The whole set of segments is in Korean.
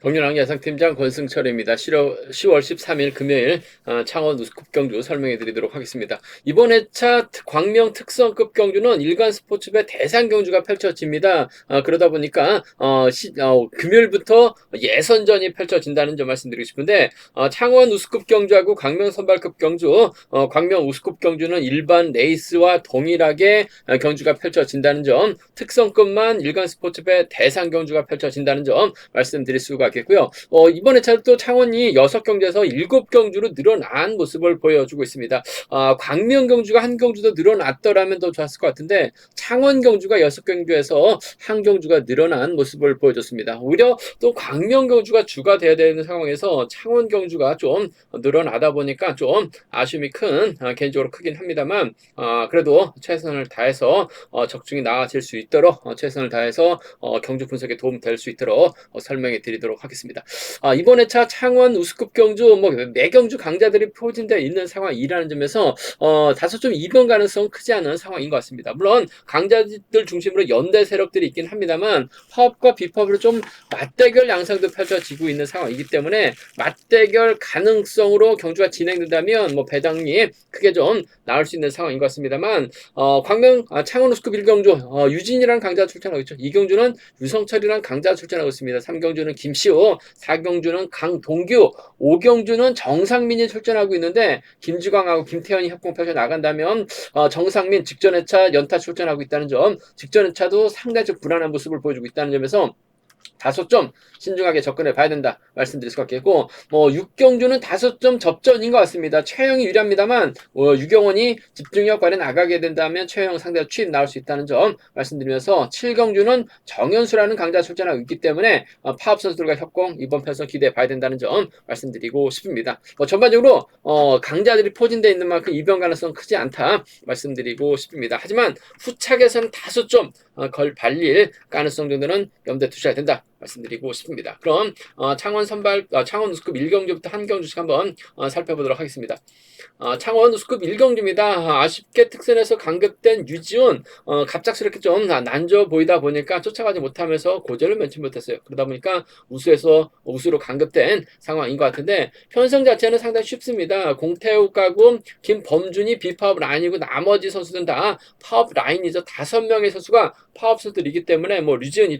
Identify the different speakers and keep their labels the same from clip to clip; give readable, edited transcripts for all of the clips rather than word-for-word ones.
Speaker 1: 동윤왕 예상팀장 권승철입니다. 10월 13일 금요일 창원 우스컵 경주 설명해 드리도록 하겠습니다. 이번 회차 광명 특성급 경주는 일간 스포츠배 대상 경주가 펼쳐집니다. 그러다 보니까 금요일부터 예선전이 펼쳐진다는 점 말씀드리고 싶은데, 창원 우스컵 경주하고 광명 선발급 경주, 광명 우스컵 경주는 일반 레이스와 동일하게 경주가 펼쳐진다는 점, 특성급만 일간 스포츠배 대상 경주가 펼쳐진다는 점 말씀드릴 수가 있겠고요. 이번 회차 또 창원이 6경주에서 7경주로 늘어난 모습을 보여주고 있습니다. 광명 경주가 한 경주도 늘어났더라면 더 좋았을 것 같은데, 창원 경주가 6경주에서 한 경주가 늘어난 모습을 보여줬습니다. 오히려 또 광명 경주가 주가 돼야 되는 상황에서 창원 경주가 좀 늘어나다 보니까 좀 아쉬움이 개인적으로 크긴 합니다만, 그래도 최선을 다해서 적중이 나아질 수 있도록 최선을 다해서 경주 분석에 도움 될 수 있도록 설명해 드리도록 하겠습니다. 이번 회차 창원 우스컵 경주 매경주 강자들이 포진되어 있는 상황이라는 점에서 다소 좀 이변 가능성 크지 않은 상황인 것 같습니다. 물론 강자들 중심으로 연대 세력들이 있긴 합니다만, 파업과 비파업으로 좀 맞대결 양상도 펼쳐지고 있는 상황이기 때문에 맞대결 가능성으로 경주가 진행된다면 배당이 크게 좀 나올 수 있는 상황인 것 같습니다만, 창원 우스컵 1경주 유진이라는 강자가 출전하고 있죠. 2경주는 유성철이라는 강자가 출전하고 있습니다. 3경주는 김시호, 4경주는 강동규, 5경주는 정상민이 출전하고 있는데, 김주광하고 김태현이 협공 펼쳐 나간다면 정상민 직전 회차 연타 출전하고 있다는 점, 직전 회차도 상당히 좀 불안한 모습을 보여주고 있다는 점에서 다소 좀 신중하게 접근해 봐야 된다 말씀드릴 수 있겠고, 6경주는 다소 좀 접전인 것 같습니다. 최영이 유리합니다만, 유경원이 집중력 발휘 나가게 된다면 최영 상대로 취입 나올 수 있다는 점 말씀드리면서, 7경주는 정현수라는 강자 출전하고 있기 때문에 파업 선수들과 협공 이번 편성 기대해 봐야 된다는 점 말씀드리고 싶습니다. 전반적으로 강자들이 포진되어 있는 만큼 이변 가능성 크지 않다 말씀드리고 싶습니다. 하지만 후착에서는 다소 좀 발릴 가능성 정도는 염두에 두셔야 된다 말씀드리고 싶습니다. 그럼 창원 우스컵 1경주부터 한 경주씩 한번 살펴보도록 하겠습니다. 창원 우스컵 1경주입니다. 아쉽게 특선에서 강급된 유지훈, 갑작스럽게 좀 난조 보이다 보니까 쫓아가지 못하면서 고전을 면치 못했어요. 그러다 보니까 우수로 강급된 상황인 것 같은데, 편성 자체는 상당히 쉽습니다. 공태욱하고 김범준이 비파업 라인이고 나머지 선수들은 다 파업 라인이죠. 5명의 선수가 파업 선수들이기 때문에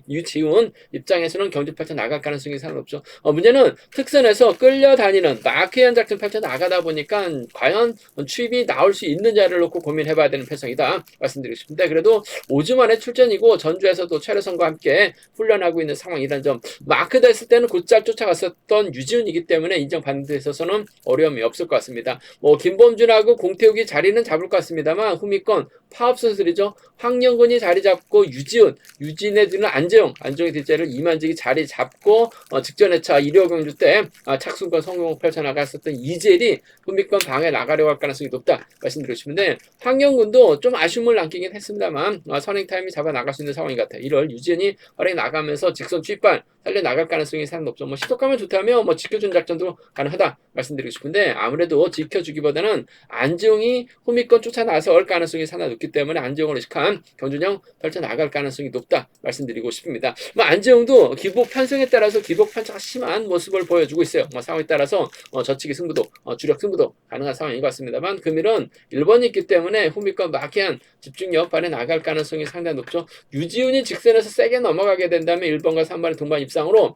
Speaker 1: 유지훈 입장에서는 경주 펼쳐 나갈 가능성이 상당히 높죠. 문제는 특선에서 끌려다니는 마크앤 작전 펼쳐 나가다 보니까 과연 추입이 나올 수 있는 자리를 놓고 고민해봐야 되는 편성이다 말씀드리고 싶은데, 그래도 5주 만에 출전이고 전주에서도 최래선과 함께 훈련하고 있는 상황이라는 점, 마크다 했을 때는 곧잘 쫓아갔었던 유지훈이기 때문에 인정받는 데 있어서는 어려움이 없을 것 같습니다. 김범준하고 공태욱이 자리는 잡을 것 같습니다만, 후미권 파업 선수들이죠. 황영근이 자리 잡고 유진의 뒤는 안정의 뒷자리를 이만직이 자리 잡고, 직전 회차 1호 경주 때 착순권 성공 펼쳐 나갔었던 이젤이 후미권 방에 나가려고 할 가능성이 높다 말씀드리고 싶은데, 황영근도 좀 아쉬움을 남기긴 했습니다만 선행 타임이 잡아 나갈 수 있는 상황인 것 같아요. 1월 유진이 활약이 나가면서 직선 쥐발 살려 나갈 가능성이 상당히 높죠. 시속감을 좋다면 지켜준 작전도 가능하다 말씀드리고 싶은데, 아무래도 지켜주기보다는 안지용이 후미권 쫓아 나설 가능성이 상당히 높기 때문에 안지용을 의식한 경준형 펼쳐 나갈 가능성이 높다 말씀드리고 싶습니다. 안지용도 기복 편성에 따라서 기복 편차가 심한 모습을 보여주고 있어요. 상황에 따라서 저치기 승부도 주력 승부도 가능한 상황인 것 같습니다만, 금일은 1번이 있기 때문에 후미권 마키한 집중력 발휘 나갈 가능성이 상당히 높죠. 유지훈이 직선에서 세게 넘어가게 된다면 1번과 3번의 동반 입상으로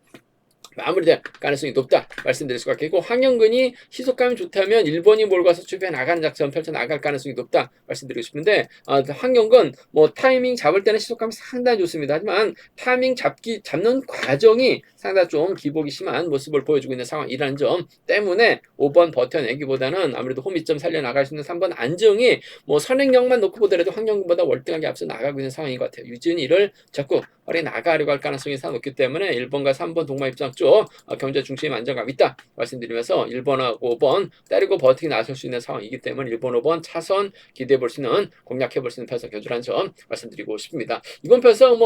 Speaker 1: 마무리될 가능성이 높다 말씀드릴 수가 있겠고, 황영근이 시속감이 좋다면 1번이 몰고 와서 추비해 나가는 작전 펼쳐 나갈 가능성이 높다 말씀드리고 싶은데, 황영근 타이밍 잡을 때는 시속감이 상당히 좋습니다. 하지만 타이밍 잡는 과정이 상당히 좀 기복이 심한 모습을 보여주고 있는 상황이라는 점 때문에 5번 버텨내기보다는 아무래도 호미점 살려나갈 수 있는 3번 안정이 선행력만 놓고 보더라도 황영근보다 월등하게 앞서 나가고 있는 상황인 것 같아요. 유지훈이 이를 적극 활에 나가려고 할 가능성이 상당히 높기 때문에 1번과 3번 동반 입장 쪽 경제 중심 안정감 있다 말씀드리면서, 1번하고 5번 때리고 버티기 나설 수 있는 상황이기 때문에 1번, 5번 차선 기대해 볼 수 있는, 공략해 볼 수 있는 편성 견주라는 점 말씀드리고 싶습니다. 이번 편성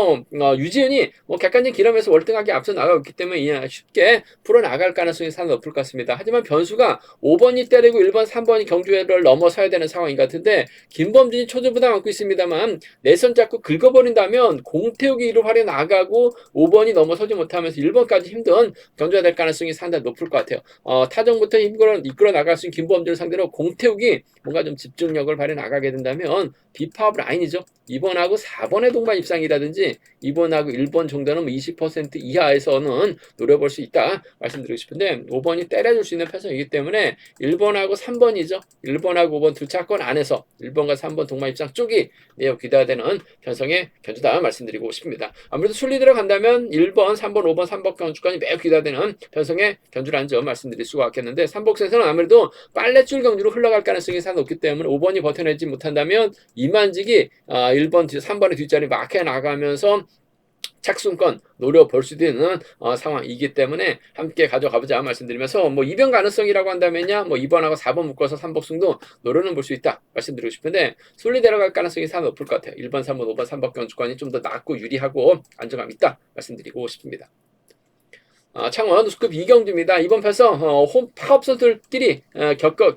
Speaker 1: 유지훈이 객관적인 기름에서 월등하게 앞서 나가고 있기 때문에 쉽게 풀어나갈 가능성이 상당히 높을 것 같습니다. 하지만 변수가 5번이 때리고 1번, 3번이 경주를 넘어서야 되는 상황인 것 같은데, 김범준이 초조부담 안고 있습니다만 내선 잡고 긁어버린다면 공태욱이 이를 활에 나가고 5번이 넘어서지 못하면서 1번까지 힘든 경주는 경주가 될 가능성이 상당히 높을 것 같아요. 타정부터 이끌어 나갈 수 있는 김보험들을 상대로 공태욱이 뭔가 좀 집중력을 발휘 나가게 된다면 비파업 라인이죠. 2번하고 4번의 동반 입상이라든지 2번하고 1번 정도는 20% 이하에서는 노려볼 수 있다 말씀드리고 싶은데 5번이 때려줄 수 있는 패턴이기 때문에 1번하고 3번이죠. 1번하고 5번 두 차권 안에서 1번과 3번 동반 입상 쪽이 매우 기대되는 편성의 견주다 말씀드리고 싶습니다. 아무래도 순리 들어간다면 1번, 3번, 5번, 3번 견주권이 매우 기대되는 편성의 견주라는 점 말씀드릴 수가 있겠는데 3복선에서는 아무래도 빨래줄 경주로 흘러갈 가능성이 상당히 높기 때문에 5번이 버텨내지 못한다면 이만직이 1번, 3번의 뒷자리 막혀 나가면서 착순권 노려볼 수도 있는 상황이기 때문에 함께 가져가보자 말씀드리면서 뭐 이변 가능성이라고 한다면요 뭐 2번하고 4번 묶어서 3복승도 노려는 볼 수 있다 말씀드리고 싶은데 순리 내려갈 가능성이 상당히 높을 것 같아요. 1번, 3번, 5번, 3번 경주권이 좀 더 낮고 유리하고 안정감 있다 말씀드리고 싶습니다. 창원 우스급 이경주입니다. 이번 편서 파업 선수들끼리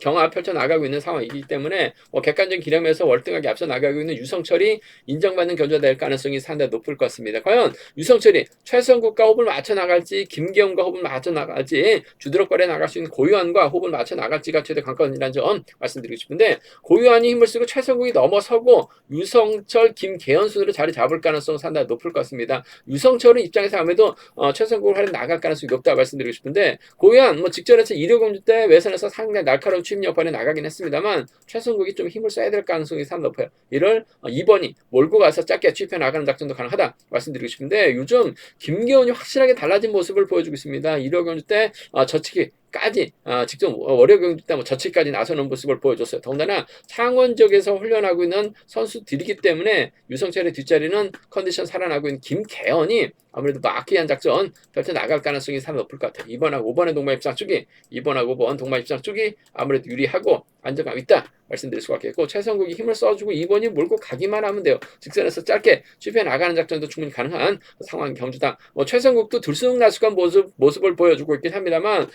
Speaker 1: 경합 펼쳐 나가고 있는 상황이기 때문에 객관적인 기량에서 월등하게 앞서 나가고 있는 유성철이 인정받는 견주가 될 가능성이 상당히 높을 것 같습니다. 과연 유성철이 최성국과 호흡을 맞춰 나갈지 김기현과 호흡을 맞춰 나갈지 주드럭거려 나갈 수 있는 고유한과 호흡을 맞춰 나갈지가 최대 관건이라는 점 말씀드리고 싶은데 고유한이 힘을 쓰고 최성국이 넘어서고 유성철, 김계현 순으로 자리 잡을 가능성은 상당히 높을 것 같습니다. 유성철은 입장에서 아무래도 최성국을 활용 나갈 가능성이 높다 말씀드리고 싶은데 고유한 직전에서 1호 공주 때 외선에서 상당히 날카로운 취임 역할에 나가긴 했습니다만 최성국이 좀 힘을 써야 될 가능성이 상당히 높아요. 이를 2번이 몰고 가서 짧게 취입해 나가는 작전도 가능하다 말씀드리고 싶은데 요즘 김기현이 확실하게 달라진 모습을 보여주고 있습니다. 1호 공주 때 저치기까지 직접 월요 경주 때 저치기까지 나서는 모습을 보여줬어요. 더군다나 창원 지역에서 훈련하고 있는 선수들이기 때문에 유성철의 뒷자리는 컨디션 살아나고 있는 김계현이 아무래도 마키한 작전 펼쳐 나갈 가능성이 상당히 높을 것 같아요. 2번하고 5번의 동반 입상 쪽이 2번하고 5번 동반 입상 쪽이 아무래도 유리하고 안정감 있다 말씀드릴 수가 있겠고 최성국이 힘을 써주고 2번이 몰고 가기만 하면 돼요. 직선에서 짧게 슈페 나가는 작전도 충분히 가능한 상황 경주다. 최성국도 들쑥날쑥한 모습을 보여주고 있긴 합니다만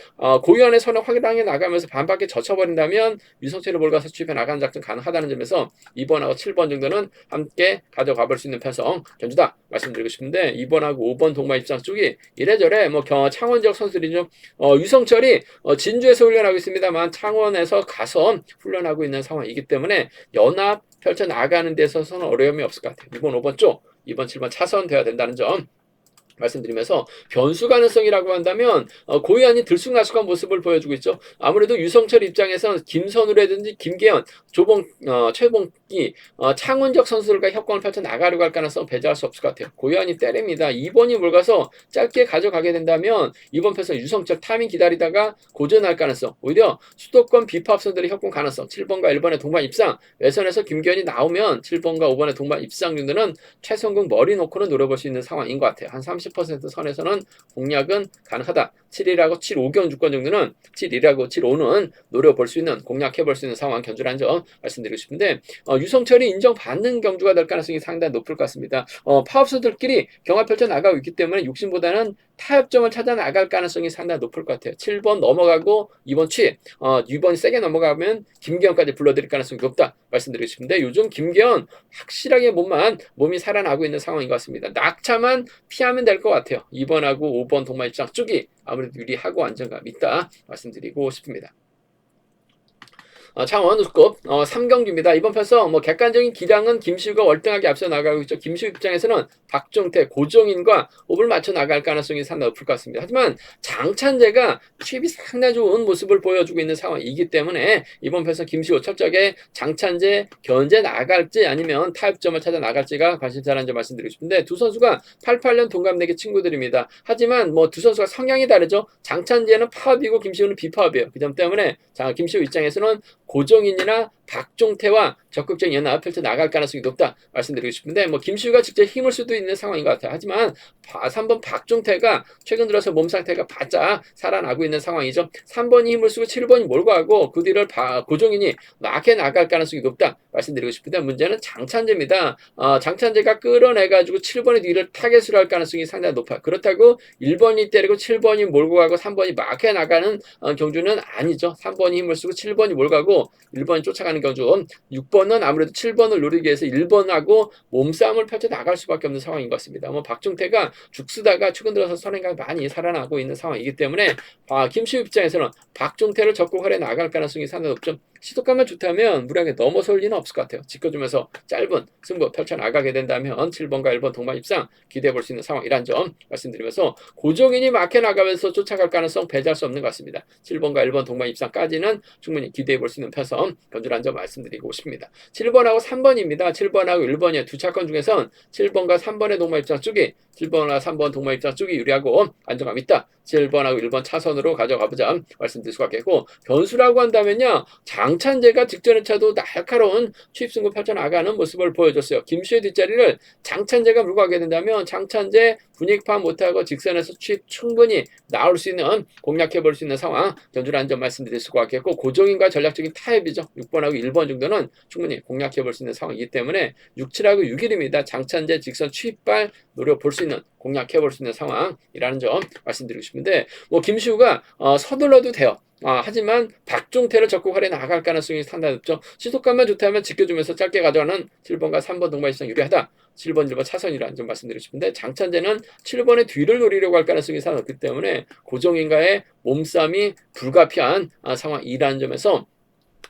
Speaker 1: 고유한의 선을 확실하게 나가면서 반바퀴 젖혀버린다면 유성철을 몰고 가서 슈페 나가는 작전 가능하다는 점에서 2번하고 7번 정도는 함께 가져가 볼 수 있는 편성 견주다 말씀드리고 싶은데 2번하고 5번 동반 입장 쪽이 이래저래 창원 지역 선수들이죠. 유성철이 진주에서 훈련하고 있습니다만 창원에서 가서 훈련하고 있는 상황이기 때문에 연합 펼쳐 나가는 데서는 어려움이 없을 것 같아요. 2번, 5번 쪽, 2번, 7번 차선되어야 된다는 점 말씀드리면서 변수 가능성이라고 한다면 고유한이 들쑥날쑥한 모습을 보여주고 있죠. 아무래도 유성철 입장에서는 김선우라든지 김계현, 최봉기, 창원적 선수들과 협공을 펼쳐 나가려고 할 가능성 배제할 수 없을 것 같아요. 고유한이 때립니다. 2번이 몰가서 짧게 가져가게 된다면 이번 편에서 유성철 타이밍 기다리다가 고전할 가능성 오히려 수도권 비파업선들의 협공 가능성 7번과 1번의 동반 입상 외선에서 김계현이 나오면 7번과 5번의 동반 입상 정도는 최성국 머리 놓고는 노려볼 수 있는 상황인 것 같아요. 한 30% 선에서는 공략은 가능하다. 7일하고 7, 5경 주권 정도는 7일하고 7, 5는 노려볼 수 있는 공략해볼 수 있는 상황 견주라는 점 말씀드리고 싶은데 유성철이 인정받는 경주가 될 가능성이 상당히 높을 것 같습니다. 파업수들끼리 경합 펼쳐 나가고 있기 때문에 육신보다는 타협점을 찾아 나갈 가능성이 상당히 높을 것 같아요. 7번 넘어가고 2번 취 2번이 세게 넘어가면 김기현까지 불러드릴 가능성이 높다 말씀드리고 싶은데 요즘 김기현 확실하게 몸이 살아나고 있는 상황인 것 같습니다. 낙차만 피하면 될 것 같아요. 2번하고 5번 동반 입장 쪽이 아무래도 유리하고 안정감 있다 말씀드리고 싶습니다. 창원 우스급 3경주입니다. 이번 편서 객관적인 기량은 김시우가 월등하게 앞서 나가고 있죠. 김시우 입장에서는 박종태, 고정인과 호흡을 맞춰 나갈 가능성이 상당히 높을 것 같습니다. 하지만 장찬재가 취입이 상당히 좋은 모습을 보여주고 있는 상황이기 때문에 이번 편서 김시우 철저하게 장찬재 견제 나갈지 아니면 타협점을 찾아 나갈지가 관심사라는 점 말씀드리고 싶은데 두 선수가 88년 동갑내기 친구들입니다. 하지만 두 선수가 성향이 다르죠. 장찬재는 파업이고 김시우는 비파업이에요. 그 점 때문에 김시우 입장에서는 고정인이나 박종태와 적극적인 연합 펼쳐 나갈 가능성이 높다 말씀드리고 싶은데 김시우가 직접 힘을 수도 있는 상황인 것 같아요. 하지만 3번 박종태가 최근 들어서 몸 상태가 바짝 살아나고 있는 상황이죠. 3번이 힘을 쓰고 7번이 몰고 가고 그 뒤를 고정인이 막해 나갈 가능성이 높다 말씀드리고 싶은데 문제는 장찬재입니다. 장찬재가 끌어내가지고 7번의 뒤를 타겟으로 할 가능성이 상당히 높아요. 그렇다고 1번이 때리고 7번이 몰고 가고 3번이 막해 나가는 경주는 아니죠. 3번이 힘을 쓰고 7번이 몰고 가고 말고 1번이 쫓아가는 경주, 6번은 아무래도 7번을 노리기 위해서 1번하고 몸싸움을 펼쳐 나갈 수밖에 없는 상황인 것 같습니다. 뭐 박종태가 죽쓰다가 최근 들어서 선행감이 많이 살아나고 있는 상황이기 때문에 김시우 입장에서는 박종태를 적극 활용해 나갈 가능성이 상당히 높죠. 시도감만 좋다면 무리하게 넘어설 리는 없을 것 같아요. 지켜주면서 짧은 승부 펼쳐나가게 된다면 7번과 1번 동반 입상 기대해 볼 수 있는 상황이란 점 말씀드리면서 고종인이 막혀 나가면서 쫓아갈 가능성 배제할 수 없는 것 같습니다. 7번과 1번 동반 입상까지는 충분히 기대해 볼 수 있는 편성 견주란 점 말씀드리고 싶습니다. 7번하고 3번입니다. 7번하고 1번의 두 차권 중에선 7번과 3번의 동반 입상 쪽이 7번과 3번 동반 입상 쪽이 유리하고 안정감 있다. 7번하고 1번 차선으로 가져가보자 말씀드릴 수가 있겠고, 변수라고 한다면요, 장찬재가 직전의 차도 날카로운 추입승부 펼쳐나가는 모습을 보여줬어요. 김수의 뒷자리를 장찬재가 물고 가게 된다면 장찬재 분위기 파악 못하고 직선에서 추입 충분히 나올 수 있는, 공략해볼 수 있는 상황 견주라는 점 말씀드릴 수가 있겠고, 고종인과 전략적인 타협이죠. 6번하고 1번 정도는 충분히 공략해볼 수 있는 상황이기 때문에 6, 7하고 6일입니다. 장찬재 직선 추입발 노려볼 수 있는, 공략해볼 수 있는 상황이라는 점 말씀드리고 싶은데, 뭐 김시우가 서둘러도 돼요. 하지만 박종태를 적극 활용해 나갈 가능성이 상당히 높죠. 시속감만 좋다면 지켜주면서 짧게 가져가는 7번과 3번 동반 입상 유리하다. 7번, 1번 차선이라는 점 말씀드리고 싶은데, 장찬재는 7번의 뒤를 노리려고 할 가능성이 상당히 높기 때문에 고종인과의 몸싸움이 불가피한 상황이라는 점에서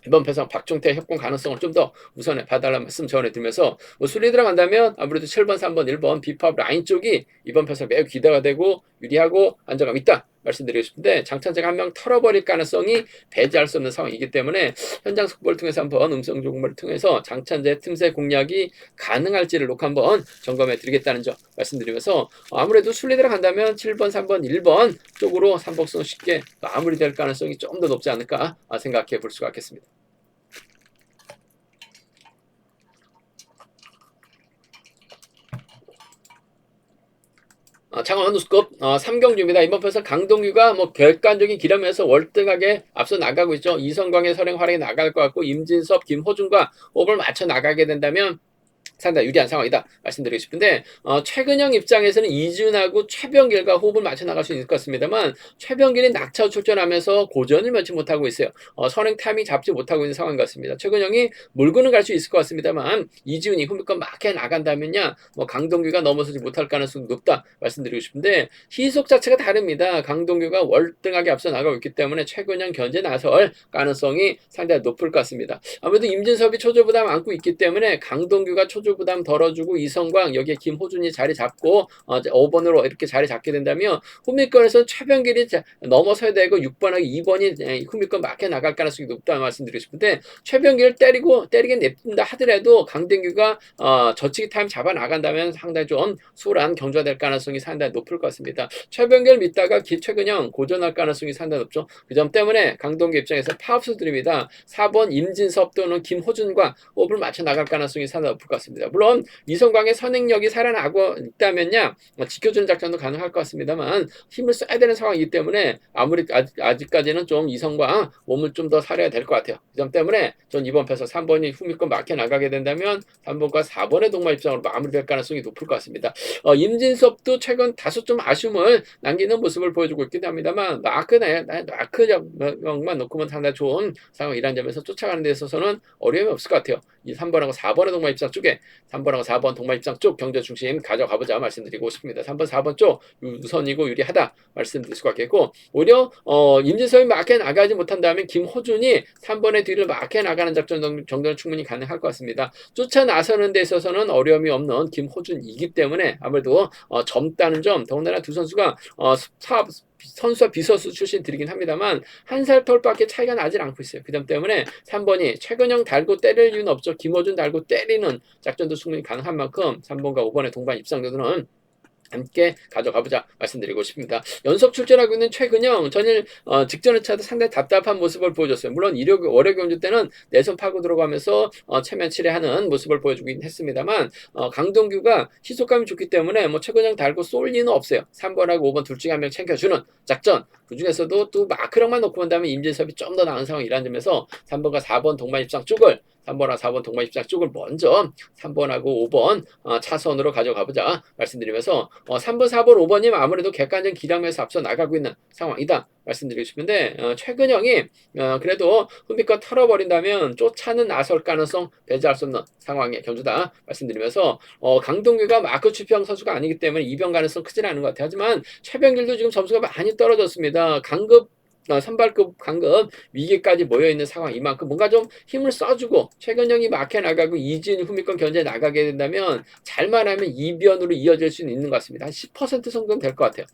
Speaker 1: 이번 패선 박종태 협공 가능성을 좀 더 우선에 봐달라는 말씀 전해드리면서, 술이 들어간다면 아무래도 7번, 3번, 1번 비팝 라인 쪽이 이번 패선 매우 기대가 되고 유리하고 안정감 있다 말씀드리고 싶은데, 장찬재가 한 명 털어버릴 가능성이 배제할 수 없는 상황이기 때문에 현장 속보를 통해서 한번 음성 조금을 통해서 장찬재 틈새 공략이 가능할지를 놓고 한번 점검해 드리겠다는 점 말씀드리면서, 아무래도 순리 들어간다면 7번, 3번, 1번 쪽으로 삼복성 쉽게 마무리될 가능성이 좀 더 높지 않을까 생각해 볼 수가 있겠습니다. 창원 누수급 3경주입니다. 이번 편에서 강동규가 객관적인 기량에서 월등하게 앞서 나가고 있죠. 이성광의 선행 활약이 나갈 것 같고, 임진섭, 김호준과 호흡을 맞춰 나가게 된다면 상당히 유리한 상황이다 말씀드리고 싶은데, 최근형 입장에서는 이준하고 최병길과 호흡을 맞춰 나갈 수 있을 것 같습니다만, 최병길이 낙차 출전하면서 고전을 면치 못하고 있어요. 선행 타이밍 잡지 못하고 있는 상황인 것 같습니다. 최근형이 몰고는 갈 수 있을 것 같습니다만, 이준이 후미권 막혀 나간다면야 강동규가 넘어서지 못할 가능성이 높다 말씀드리고 싶은데, 희속 자체가 다릅니다. 강동규가 월등하게 앞서 나가고 있기 때문에 최근형 견제 나설 가능성이 상당히 높을 것 같습니다. 아무래도 임진섭이 초조 부담 안고 있기 때문에 강동규가 초조 부담 덜어주고, 이성광 여기에 김호준이 자리 잡고 5번으로 이렇게 자리 잡게 된다면 후미권에서 최병길이 넘어서야 되고 6번하고 2번이 후미권 막혀 나갈 가능성이 높다는 말씀드리고 싶은데, 최병길을 때리긴 냅둔다 하더라도 강동규가 저치기 타임 잡아 나간다면 상당히 좀 수월한 경주가 될 가능성이 상당히 높을 것 같습니다. 최병길 믿다가 최근형 고전할 가능성이 상당히 높죠. 그 점 때문에 강동규 입장에서 파업수 드립니다. 4번 임진섭 또는 김호준과 호흡을 맞춰 나갈 가능성이 상당히 높을 것 같습니다. 물론 이성광의 선행력이 살아나고 있다면야 지켜주는 작전도 가능할 것 같습니다만, 힘을 써야 되는 상황이기 때문에 아무리 아직까지는 좀 이성광 몸을 좀 더 살려야 될 것 같아요. 그 점 때문에 전 이번 패서 3번이 후미권 막혀 나가게 된다면 3번과 4번의 동반 입장으로 마무리될 가능성이 높을 것 같습니다. 임진섭도 최근 다소 좀 아쉬움을 남기는 모습을 보여주고 있긴 합니다만, 마크만 놓고만 상당히 좋은 상황이라는 점에서 쫓아가는 데 있어서는 어려움이 없을 것 같아요. 이 3번하고 4번의 동반 입장 쪽에 3번하고 4번 동반 입장 쪽 경제 중심 가져가보자 말씀드리고 싶습니다. 3번, 4번 쪽 우선이고 유리하다 말씀드릴 수가 있겠고, 오히려 임진섭이 막혀 나가지 못한다면 김호준이 3번의 뒤를 막혀 나가는 작전 정도는 충분히 가능할 것 같습니다. 쫓아 나서는 데 있어서는 어려움이 없는 김호준이기 때문에 아무래도 젊다는 점, 더군다나 두 선수가 선수와 비선수 출신들이긴 합니다만 한 살 털밖에 차이가 나질 않고 있어요. 그 점 때문에 3번이 최근형 달고 때릴 이유는 없죠. 김호준 달고 때리는 작전도 충분히 가능한 만큼 3번과 5번의 동반 입상전은 함께 가져가보자 말씀드리고 싶습니다. 연속 출전하고 있는 최근형 전일 직전의 차도 상당히 답답한 모습을 보여줬어요. 물론 월요 경주 때는 내선 파고 들어가면서 체면 칠해하는 모습을 보여주긴 했습니다만, 강동규가 시속감이 좋기 때문에 최근형 달고 쏠 리는 없어요. 3번하고 5번 둘 중에 한 명 챙겨주는 작전, 그 중에서도 또 마크랑만 놓고 본다면 임진섭이 좀 더 나은 상황이라는 점에서 3번과 4번 동반 입장 쪽을 3번하고 4번 동반 입장 쪽을 먼저 3번하고 5번 차선으로 가져가보자 말씀드리면서, 3번, 4번, 5번이면 아무래도 객관적 기량에서 앞서 나가고 있는 상황이다 말씀드리고 싶은데 최근형이 그래도 흠비껏 털어버린다면 쫓아는 나설 가능성 배제할 수 없는 상황의 견주다 말씀드리면서 강동규가 마크 추평 선수가 아니기 때문에 이변 가능성 크지는 않은 것 같아요. 하지만 최병길도 지금 점수가 많이 떨어졌습니다. 강급 선발급 강급 위기까지 모여있는 상황 이만큼 뭔가 좀 힘을 써주고 최근형이 막혀 나가고 이진 후미권 견제 나가게 된다면 잘만 하면 이변으로 이어질 수는 있는 것 같습니다. 한 10% 정도는 될 것 같아요.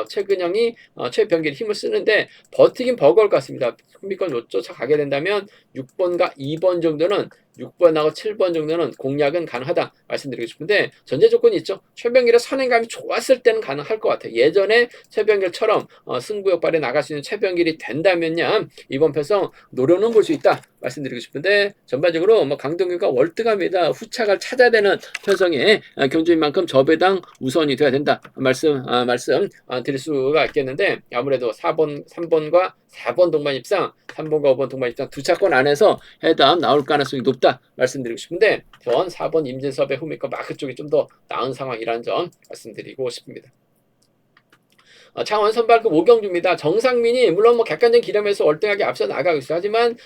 Speaker 1: 최근형이 최병길이 힘을 쓰는데 버티긴 버거울 것 같습니다. 후미권 쫓아가게 된다면 6번과 2번 정도는 6번하고 7번 정도는 공략은 가능하다 말씀드리고 싶은데 전제 조건이 있죠. 최병길의 선행감이 좋았을 때는 가능할 것 같아요. 예전에 최병길처럼 승부욕발에 나갈 수 있는 최병길이 된다면요 이번 편성 노려는 볼 수 있다 말씀드리고 싶은데 전반적으로 강동규가 월등합니다. 후차가 찾아야 되는 편성의 경주인 만큼 저배당 우선이 돼야 된다 말씀 드릴 수가 있겠는데 아무래도 4번 3번과 4번 동반 입상 3번과 5번 동반 입상 두 차권 안에서 해당 나올 가능성이 높다 말씀드리고 싶은데 전 4번 임진섭의 후미과 마크 쪽이 좀 더 나은 상황이라는 점 말씀드리고 싶습니다. 창원 선발급 오경주입니다. 정상민이 물론 객관적 기량에서 월등하게 앞서 나가고 있어요. 하지만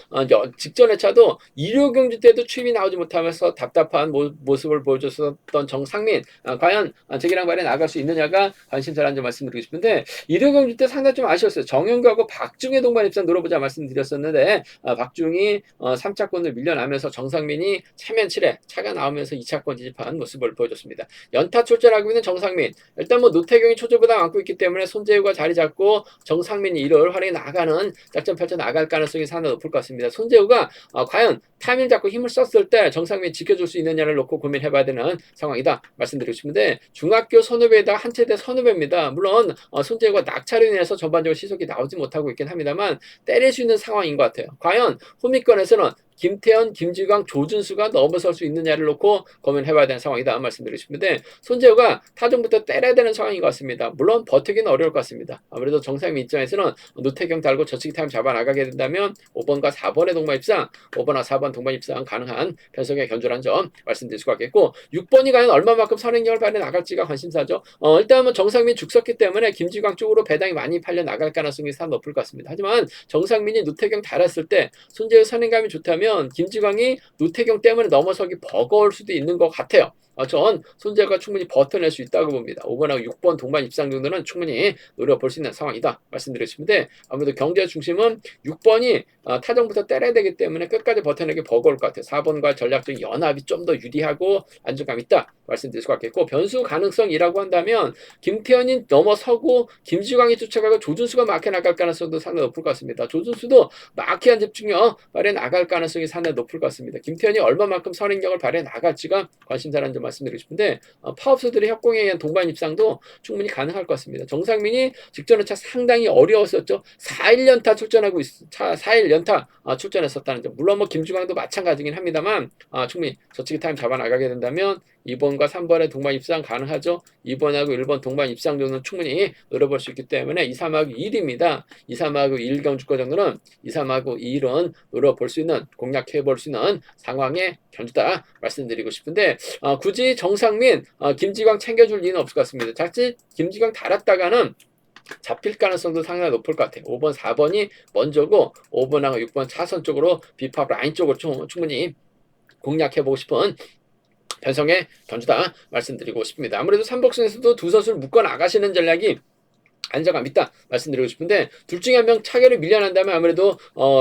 Speaker 1: 직전의 차도 1호 경주 때도 추임이 나오지 못하면서 답답한 모습을 보여줬었던 정상민 과연 제기랑 발에 나갈 수 있느냐가 관심사라는 점 말씀드리고 싶은데 1호 경주 때 상당히 좀 아쉬웠어요. 정현규하고 박중의 동반 입장 노려보자 말씀드렸었는데 박중이 3차권을 밀려나면서 정상민이 차면 7회 차가 나오면서 2차권 진입한 모습을 보여줬습니다. 연타 출전하고 있는 정상민 일단 노태경이 초조보다 안고 있기 때문에 손재우가 자리 잡고 정상민이 1월 활에 나가는 작전 펼쳐 나갈 가능성이 상당히 높을 것 같습니다. 손재우가 과연 타이밍 잡고 힘을 썼을 때 정상민이 지켜줄 수 있느냐를 놓고 고민해봐야 되는 상황이다 말씀드리고 싶은데 중학교 선후배에다 한 체대 선후배입니다. 물론 손재우가 낙차로 인해서 전반적으로 시속이 나오지 못하고 있긴 합니다만 때릴 수 있는 상황인 것 같아요. 과연 후미권에서는 김태현, 김지광, 조준수가 넘어설 수 있느냐를 놓고 고민해봐야 되는 상황이다 말씀드리고 싶은데 손재우가 타종부터 때려야 되는 상황인 것 같습니다. 물론 버티기는 어려울 것 같습니다. 아무래도 정상민 입장에서는 노태경 달고 저치기 타임 잡아나가게 된다면 5번과 4번의 동반 입상 5번과 4번 동반 입상 가능한 편성의 견주라는 점 말씀드릴 수가 있겠고 6번이 과연 얼마만큼 선행력을 발휘 나갈지가 관심사죠. 일단 정상민 죽섰기 때문에 김지광 쪽으로 배당이 많이 팔려 나갈 가능성이 상당히 높을 것 같습니다. 하지만 정상민이 노태경 달았을 때 손재우 선행감이 좋다면 김지광이 노태경 때문에 넘어서기 버거울 수도 있는 것 같아요. 전 손재우가 충분히 버텨낼 수 있다고 봅니다. 5번하고 6번 동반 입상 정도는 충분히 노려볼 수 있는 상황이다 말씀드렸는데 아무래도 경제 중심은 6번이 타정부터 때려야 되기 때문에 끝까지 버텨내기 버거울 것 같아요. 4번과 전략적 연합이 좀 더 유리하고 안정감 있다 말씀드릴 수 같겠고 변수 가능성이라고 한다면 김태현이 넘어서고 김지광이 쫓아가고 조준수가 막혀 나갈 가능성도 상당히 높을 것 같습니다. 조준수도 막히한 집중력 발휘해 나갈 가능성이 상당히 높을 것 같습니다. 김태현이 얼마만큼 선행력을 발휘해 나갈지가 관심사라는 점 말씀드리고 싶은데 파업수들의 협공에 의한 동반 입상도 충분히 가능할 것 같습니다. 정상민이 직전의 차 상당히 어려웠었죠. 4일 연타 출전하고 4일 연타 출전했었다는 점. 물론 김주광도 마찬가지긴 합니다만 충분히 저치기 타임 잡아 나가게 된다면 2번과 3번의 동반 입상 가능하죠. 2번하고 1번 동반 입상 정도는 충분히 노려볼 수 있기 때문에 2, 3하고 1입니다. 2, 3하고 1 경주권 정도는 2, 3하고 1은 노려볼 수 있는 공략해볼 수 있는 상황의 견주다 말씀드리고 싶은데 굳이 정상민, 김지광 챙겨줄 리는 없을 것 같습니다. 자칫 김지광 달았다가는 잡힐 가능성도 상당히 높을 것 같아요. 5번, 4번이 먼저고 5번하고 6번 차선 쪽으로 비팝 라인 쪽으로 충분히 공략해보고 싶은 편성의 견주다 말씀드리고 싶습니다. 아무래도 삼복승에서도 두 선수를 묶어 나가시는 전략이 안정감 있다 말씀드리고 싶은데 둘 중에 한 명 차결을 밀려난다면 아무래도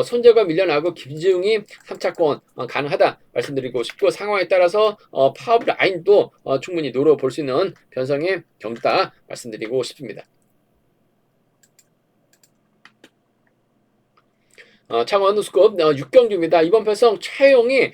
Speaker 1: 손재가 밀려나고 김지웅이 3차권 가능하다 말씀드리고 싶고 상황에 따라서 파업 라인도 충분히 노려볼 수 있는 변성의 경주다 말씀드리고 싶습니다. 창원 우스컵 6경주입니다. 이번 편성 최용이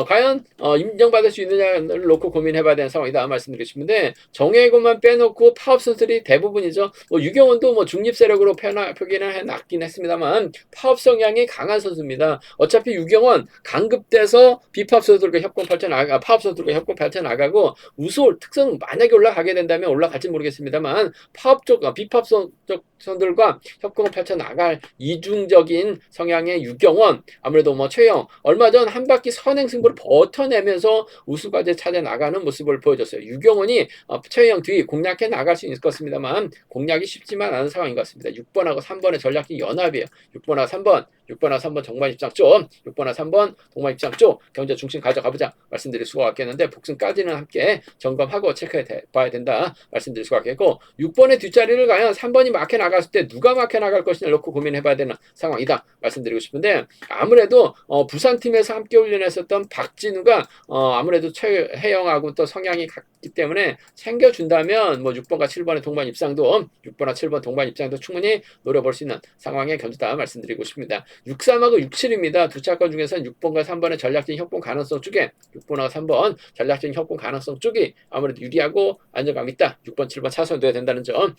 Speaker 1: 과연 인정받을 수 있느냐를 놓고 고민해봐야 되는 상황이다 말씀드리고 싶은데 정혜곤만 빼놓고 파업 선수들이 대부분이죠. 유경원도 중립 세력으로 표기는 해놨긴 했습니다만 파업 성향이 강한 선수입니다. 어차피 유경원 강급돼서 비파업 선수들과 협공 펼쳐나가 파업 선수들과 협공 펼쳐나가고 우솔 특성 만약에 올라가게 된다면 올라갈지 모르겠습니다만 파업 쪽 비파업 쪽 선들과 협공을 펼쳐나갈 이중적인 성향 입장의 유경원, 아무래도 뭐 최영 얼마 전 한 바퀴 선행 승부를 버텨내면서 우승까지 찾아 나가는 모습을 보여줬어요. 유경원이 최영 뒤 공략해 나갈 수 있을 것 같습니다만 공략이 쉽지만 않은 상황인 것 같습니다. 6번하고 3번의 전략이 연합이에요. 6번하고 3번, 6번하고 3번 정말 입장 쪽, 6번하고 3번 동반 입장 쪽 경제 중심 가져가보자 말씀드릴 수가 있겠는데 복승까지는 함께 점검하고 체크해 봐야 된다 말씀드릴 수가 있겠고 6번의 뒷자리를 과연 3번이 막혀 나갔을 때 누가 막혀 나갈 것이냐 놓고 고민해 봐야 되는 상황이다 말씀드리고 싶은데 아무래도 부산팀에서 함께 훈련했었던 박진우가 아무래도 최혜영하고 또 성향이 같기 때문에 챙겨준다면 뭐 6번과 7번의 동반 입장도 6번과 7번 동반 입장도 충분히 노려볼 수 있는 상황의 견주다 말씀드리고 싶습니다. 63하고 67입니다. 두 차권 중에서는 6번과 3번의 전략적인 협공 가능성 쪽에 6번하고 3번 전략적인 협공 가능성 쪽이 아무래도 유리하고 안정감 있다. 6번, 7번 차선돼야 된다는 점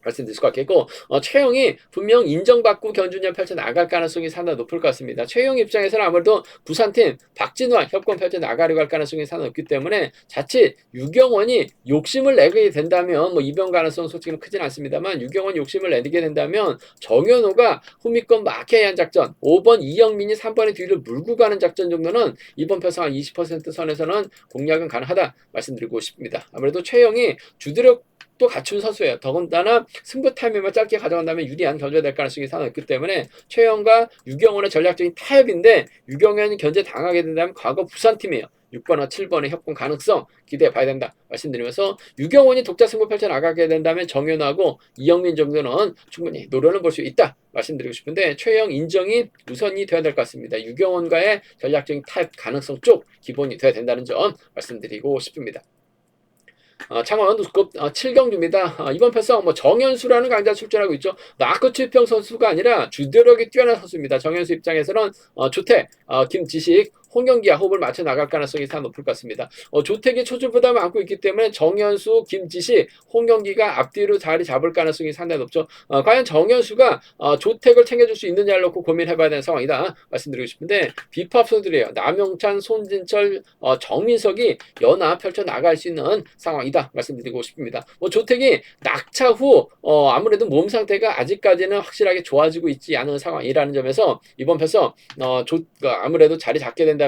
Speaker 1: 말씀드릴 수가 있겠고 최영이 분명 인정받고 견준전 펼쳐 나갈 가능성이 상당히 높을 것 같습니다. 최영 입장에서는 아무래도 부산팀 박진우와 협공 펼쳐 나가려고 할 가능성이 상당히 높기 때문에 자칫 유경원이 욕심을 내게 된다면 뭐 이변 가능성 솔직히 크진 않습니다만 유경원이 욕심을 내게 된다면 정현호가 후미권 마케한 작전 5번 이영민이 3번의 뒤를 물고 가는 작전 정도는 이번 편성 한 20% 선에서는 공략은 가능하다 말씀드리고 싶습니다. 아무래도 최영이 주드력 또 갖춘 선수예요. 더군다나 승부 타이밍만 짧게 가져간다면 유리한 견제가 될 가능성이 상당히 있기 때문에 최영과 유경원의 전략적인 타협인데 유경원이 견제 당하게 된다면 과거 부산팀이에요. 6번과 7번의 협공 가능성 기대해 봐야 된다 말씀드리면서 유경원이 독자 승부 펼쳐 나가게 된다면 정현우하고 이영민 정도는 충분히 노려는 볼 수 있다 말씀드리고 싶은데 최영 인정이 우선이 되어야 될 것 같습니다. 유경원과의 전략적인 타협 가능성 쪽 기본이 되어야 된다는 점 말씀드리고 싶습니다. 창원 우스컵 7경주입니다. 이번 편성 정현수라는 강자 출전하고 있죠. 나크 최평 선수가 아니라 주도력이 뛰어난 선수입니다. 정현수 입장에서는 조택, 김지식, 홍경기와 호흡을 맞춰 나갈 가능성이 상당히 높을 것 같습니다. 조택이 초중부담을 안고 있기 때문에 정현수, 김지식, 홍경기가 앞뒤로 자리 잡을 가능성이 상당히 높죠. 과연 정현수가 조택을 챙겨줄 수 있느냐를 놓고 고민해봐야 되는 상황이다 말씀드리고 싶은데 비팝 선수들이에요. 남용찬, 손진철, 정민석이 연합 펼쳐 나갈 수 있는 상황이다 말씀드리고 싶습니다. 조택이 낙차 후 아무래도 몸 상태가 아직까지는 확실하게 좋아지고 있지 않은 상황이라는 점에서 이번 편성 아무래도 자리 잡게 된다면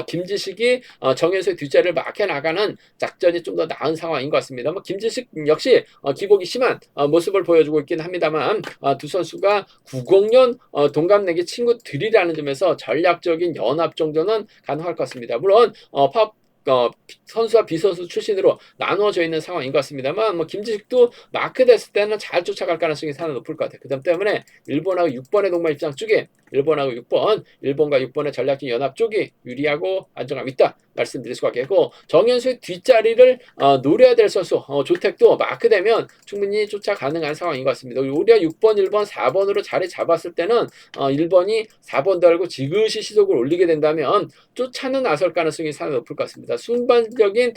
Speaker 1: 김지식이 정현수의 뒷자리를 막혀 나가는 작전이 좀 더 나은 상황인 것 같습니다. 김지식 역시 기복이 심한 모습을 보여주고 있긴 합니다만 두 선수가 90년 동갑내기 친구들이라는 점에서 전략적인 연합 정도는 가능할 것 같습니다. 물론 선수와 비선수 출신으로 나누어져 있는 상황인 것 같습니다만 김지식도 마크 됐을 때는 잘 쫓아갈 가능성이 상당히 높을 것 같아요. 그 점 때문에 일본하고 6번의 동반 입장 쪽에 일본하고 6번, 일본과 6번의 전략적 연합 쪽이 유리하고 안정감 있다 말씀드릴 수가 있겠고 정현수의 뒷자리를 노려야 될 선수 조택도 마크되면 충분히 쫓아 가능한 상황인 것 같습니다. 오히려 6번, 1번, 4번으로 자리 잡았을 때는 1번이 4번 달고 지그시 시속을 올리게 된다면 쫓아는 나설 가능성이 상당히 높을 것 같습니다. 순간적인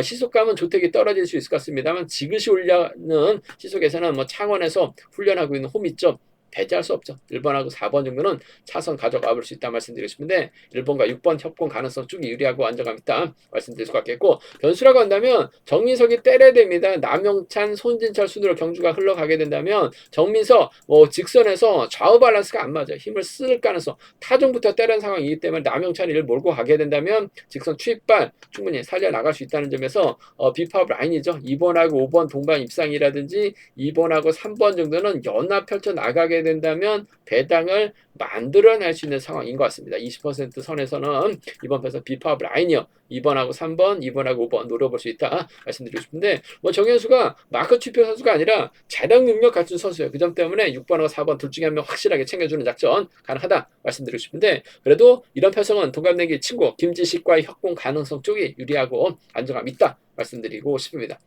Speaker 1: 시속감은 조택이 떨어질 수 있을 것 같습니다만 지그시 올려는 시속에서는 창원에서 훈련하고 있는 홈이점 배제할 수 없죠. 1번하고 4번 정도는 차선 가져가 볼 수 있다 말씀드리고 싶은데 1번과 6번 협공 가능성 쪽이 유리하고 안정감 있다 말씀드릴 수 있겠고 변수라고 한다면 정민석이 때려야 됩니다. 남용찬, 손진철 순으로 경주가 흘러가게 된다면 정민석 직선에서 좌우 밸런스가 안 맞아요. 힘을 쓸 가능성 타종부터 때리는 상황이기 때문에 남용찬이 를 몰고 가게 된다면 직선 추입발 충분히 살려나갈 수 있다는 점에서 비팝 라인이죠. 2번하고 5번 동반 입상이라든지 2번하고 3번 정도는 연합 펼쳐 나가게 된다면 배당을 만들어낼 수 있는 상황인 것 같습니다. 20% 선에서는 이번 편에서 비팝 라인이요. 2번하고 3번, 2번하고 5번 노려볼 수 있다 말씀드리고 싶은데 정현수가 마크 추표 선수가 아니라 자력 능력 갖춘 선수예요. 그 점 때문에 6번하고 4번 둘 중에 한 명 확실하게 챙겨주는 작전 가능하다 말씀드리고 싶은데 그래도 이런 편성은 동갑내기 친구 김지식과의 협공 가능성 쪽이 유리하고 안정감 있다 말씀드리고 싶습니다.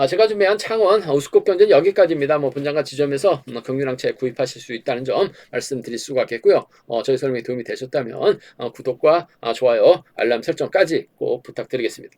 Speaker 1: 제가 준비한 창원 우스컵 경기는 여기까지입니다. 분장과 지점에서 경륜항체 구입하실 수 있다는 점 말씀드릴 수가 있겠고요. 저희 설명이 도움이 되셨다면 구독과 좋아요, 알람 설정까지 꼭 부탁드리겠습니다.